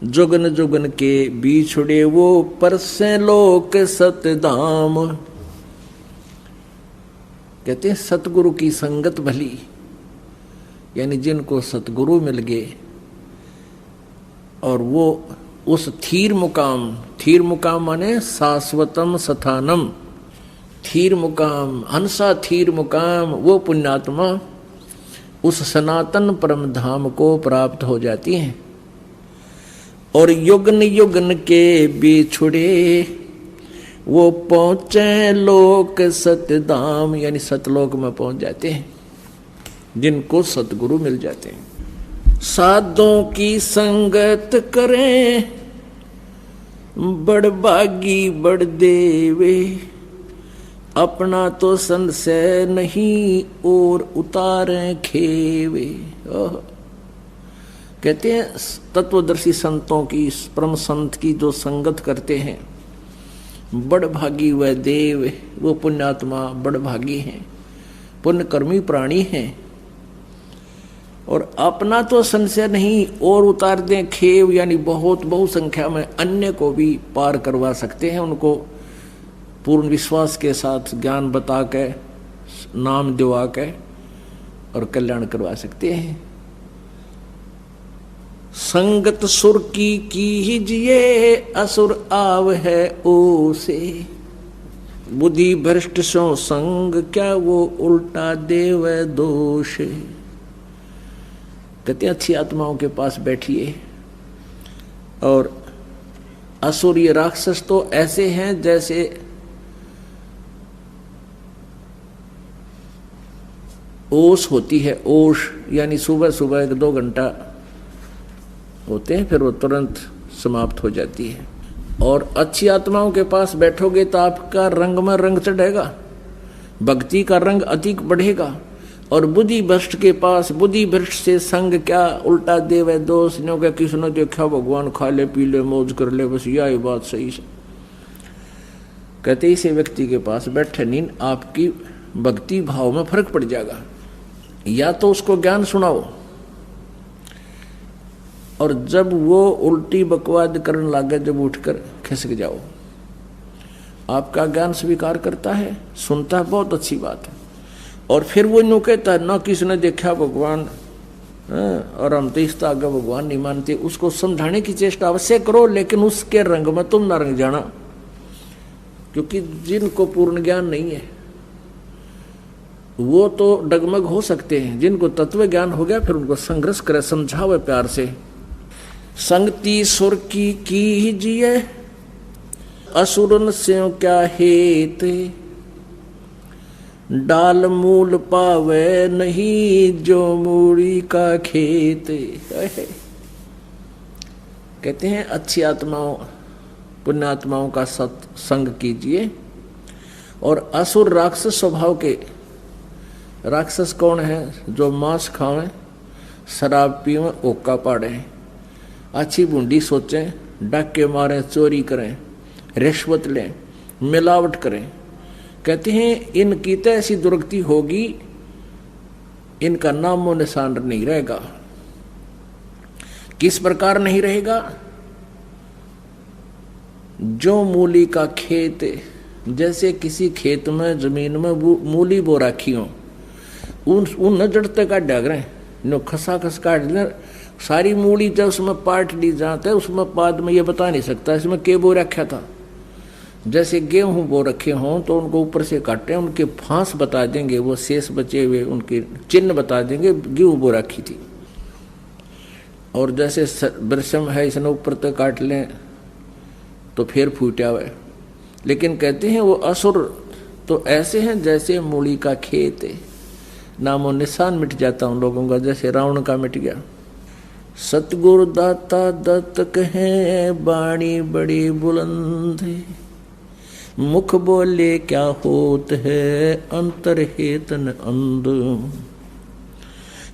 जुगन जुगन के बिछुड़े वो परसे लोक सतधाम। कहते हैं सतगुरु की संगत भली, यानी जिनको सतगुरु मिल गए और वो उस थीर मुकाम माने शाश्वतम स्थानम, थीर मुकाम, हंसा थीर मुकाम, वो पुण्यात्मा उस सनातन परम धाम को प्राप्त हो जाती हैं। और युगन युगन के बिछुड़े वो पहुंचे लोक सतधाम, यानी सतलोक में पहुंच जाते हैं जिनको सतगुरु मिल जाते हैं। साधों की संगत करें बड़ भागी बड़ देवे, अपना तो संशय नहीं और उतारे खेवे। कहते हैं तत्वदर्शी संतों की, परम संत की जो संगत करते हैं, बड़ भागी वह देव, वो पुण्यात्मा बड़ भागी हैं, पुण्यकर्मी प्राणी हैं। और अपना तो संशय नहीं और उतार दें खेव, यानी बहुत संख्या में अन्य को भी पार करवा सकते हैं। उनको पूर्ण विश्वास के साथ ज्ञान बता के, नाम दिवा के और कल्याण करवा सकते हैं। संगत सुर की कीजिए असुर आव है ओसे, बुद्धि भ्रष्ट सो संग क्या वो उल्टा देव दोष। कहते हैं अच्छी आत्माओं के पास बैठिए। और असुर ये राक्षस तो ऐसे हैं जैसे ओस होती है, ओश, यानी सुबह सुबह 1-2 घंटा होते हैं, फिर वो तुरंत समाप्त हो जाती है। और अच्छी आत्माओं के पास बैठोगे तो आपका रंग में रंग चढ़ेगा, भक्ति का रंग अधिक बढ़ेगा। और बुद्धि भ्रष्ट के पास, बुद्धि भ्रष्ट से संग क्या उल्टा देवे दोष, नो क्या किसने देखा भगवान खा ले पी ले मौज कर ले, बस यही बात सही से। कहते इसे व्यक्ति के पास बैठे नहीं, आपकी भक्ति भाव में फर्क पड़ जाएगा। या तो उसको ज्ञान सुनाओ, और जब वो उल्टी बकवाद करने लगे, जब उठकर खिसक जाओ। आपका ज्ञान स्वीकार करता है, सुनता है, बहुत अच्छी बात है। और फिर वो यूँ कहता है ना किसने देखा भगवान, और हम तो इस आगे भगवान नहीं मानते, उसको समझाने की चेष्टा अवश्य करो, लेकिन उसके रंग में तुम ना रंग जाना। क्योंकि जिनको पूर्ण ज्ञान नहीं है वो तो डगमग हो सकते हैं, जिनको तत्व ज्ञान हो गया फिर उनको संघर्ष करे, समझावे प्यार से। संगति सुर की कीजिए असुरन से क्या हेत, डाल मूल पावे नहीं जो मूड़ी का खेत। कहते हैं अच्छी आत्माओं, पुण्यात्माओं का सत्संग कीजिए। और असुर राक्षस स्वभाव के, राक्षस कौन है? जो मांस खावें, शराब पीवें, ओका पाड़ें, अच्छी बूंदी सोचें, डाके मारें, चोरी करें, रिश्वत लें, मिलावट करें। कहते हैं इनकी तो ऐसी दुर्गति होगी, इनका नामो निशान नहीं रहेगा। किस प्रकार नहीं रहेगा? जो मूली का खेत, जैसे किसी खेत में जमीन में मूली बो रखी हो, उन जड़ते काट डाग रहे नो, खसा खस काट दे सारी मूली। जब उसमें पाट ली जाता है, उसमें बाद में ये बता नहीं सकता इसमें के बो रखा था। जैसे गेहूं बो रखे हों तो उनको ऊपर से काटे, उनके फांस बता देंगे, वो शेष बचे हुए उनके चिन्ह बता देंगे, गेहूं बो रखी थी। और जैसे वृषम है, इसने ऊपर तक काट लें तो फिर फूटा हुआ। लेकिन कहते हैं वो असुर तो ऐसे हैं जैसे मूली का खेत है, नामो निशान मिट जाता उन लोगों का, जैसे रावण का मिट गया। सतगुरु दाता दत्त कहे बाणी बड़ी बुलंद, मुख बोले क्या होत है अंतर हेतन अंध।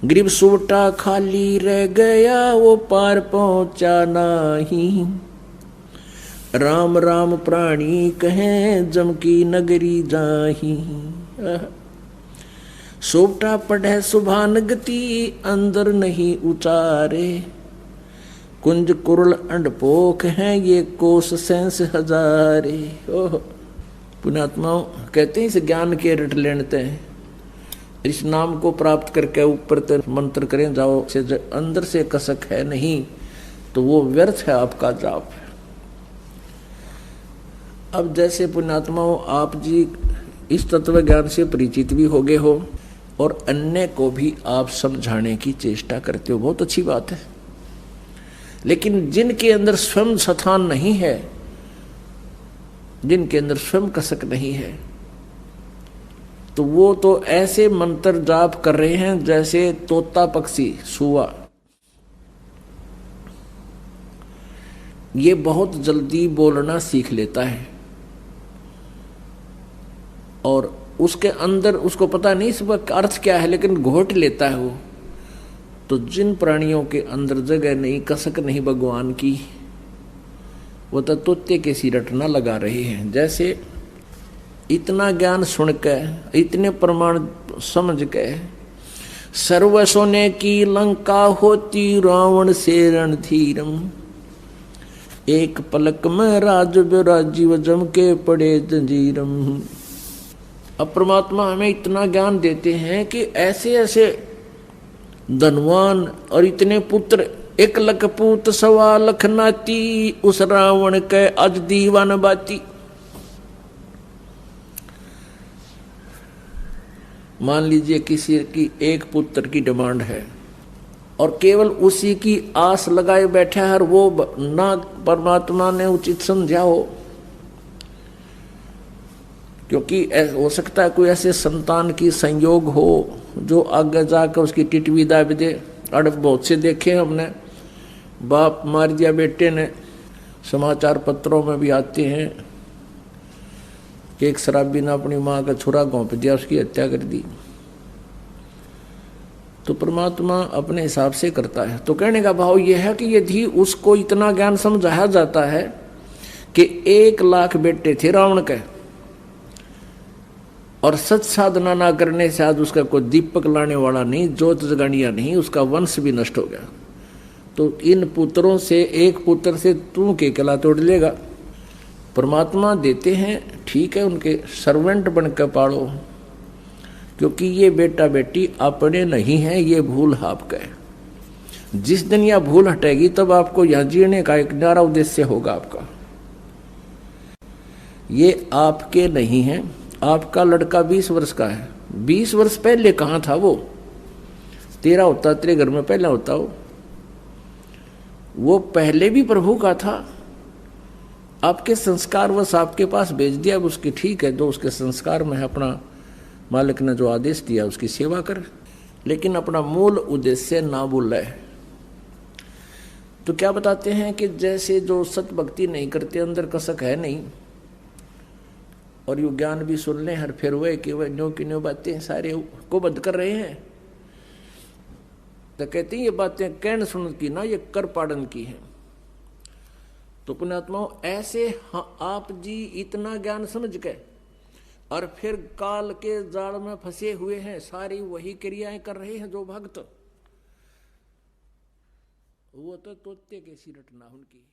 ग्रीब सूटा खाली रह गया वो पार पहुंचा नहीं, राम राम प्राणी कहें जम की नगरी जाही। सोपटा पढ़े सुभान गति अंदर नहीं उचारे, कुंज कुरल अंडपोख हैं ये कोस सेंस हजारे। ओह पुण्यात्माओं कहते हैं इस ज्ञान के रट लेते हैं, इस नाम को प्राप्त करके ऊपर तक मंत्र करें जाओ से अंदर से कसक है नहीं तो वो व्यर्थ है आपका जाप। अब जैसे पुण्यात्माओं आप जी इस तत्व ज्ञान से परिचित भी हो गए हो और अन्य को भी आप समझाने की चेष्टा करते हो, बहुत अच्छी बात है। लेकिन जिनके अंदर स्वयं स्थान नहीं है, जिनके अंदर स्वयं कसक नहीं है, तो वो तो ऐसे मंत्र जाप कर रहे हैं जैसे तोता पक्षी सुआ। ये बहुत जल्दी बोलना सीख लेता है और उसके अंदर उसको पता नहीं इसका अर्थ क्या है, लेकिन घोट लेता है वो। तो जिन प्राणियों के अंदर जगह नहीं, कसक नहीं भगवान की, वो तो तोते के सी रटना लगा रहे हैं। जैसे इतना ज्ञान सुन के, इतने प्रमाण समझ के, सर्व सोने की लंका होती रावण से रणधीरम, एक पलक में राज राजीव जम के पड़े जंजीरम। अब परमात्मा हमें इतना ज्ञान देते हैं कि ऐसे ऐसे धनवान और इतने पुत्र, 1 लख पूत 1.25 लाख नाती, उस रावण के आज दीवान बाती। मान लीजिए किसी की 1 पुत्र की डिमांड है और केवल उसी की आस लगाए बैठा है, वो ना परमात्मा ने उचित समझा हो, क्योंकि हो सकता है कोई ऐसे संतान की संयोग हो जो आगे जाकर उसकी टिटवी दाब दे। और बहुत से देखे हमने, बाप मार दिया बेटे ने, समाचार पत्रों में भी आते हैं कि एक शराबी ने अपनी माँ का छुरा घोंप दिया, उसकी हत्या कर दी। तो परमात्मा अपने हिसाब से करता है। तो कहने का भाव यह है कि यदि उसको इतना ज्ञान समझाया जाता है कि 1 लाख बेटे थे रावण के और सच साधना ना करने से आज उसका कोई दीपक लाने वाला नहीं, ज्योत जगानिया नहीं, उसका वंश भी नष्ट हो गया। तो इन पुत्रों से 1 पुत्र से तू के कला तोड़ लेगा। परमात्मा देते हैं, ठीक है, उनके सर्वेंट बनकर पालो, क्योंकि ये बेटा बेटी अपने नहीं है, ये भूल आपका है। जिस दिन यह भूल हटेगी तब आपको यह जीने का एक न्यारा उद्देश्य होगा आपका। ये आपके नहीं है। आपका लड़का 20 वर्ष का है, 20 वर्ष पहले कहाँ था वो? तेरा होता, तेरे घर में पहले होता वो पहले भी प्रभु का था। आपके संस्कार बस आपके पास भेज दिया उसकी, ठीक है, जो उसके संस्कार में है, अपना मालिक ने जो आदेश दिया उसकी सेवा कर, लेकिन अपना मूल उद्देश्य ना भूले। तो क्या बताते हैं कि जैसे जो सत भक्ति नहीं करते, अंदर कसक है नहीं, और यू ज्ञान भी सुन ले हर फिर हुए कि वह न्यो की न्यो बातें सारे को बंद कर रहे हैं। तो कहते हैं ये बातें कहन सुन की ना, ये कर पाड़न की है। तो पुण्यात्माओं ऐसे आप जी इतना ज्ञान समझ के और फिर काल के जाल में फंसे हुए हैं, सारी वही क्रियाएं कर रहे हैं जो भक्त, वो तो तोते के सी रटना उनकी।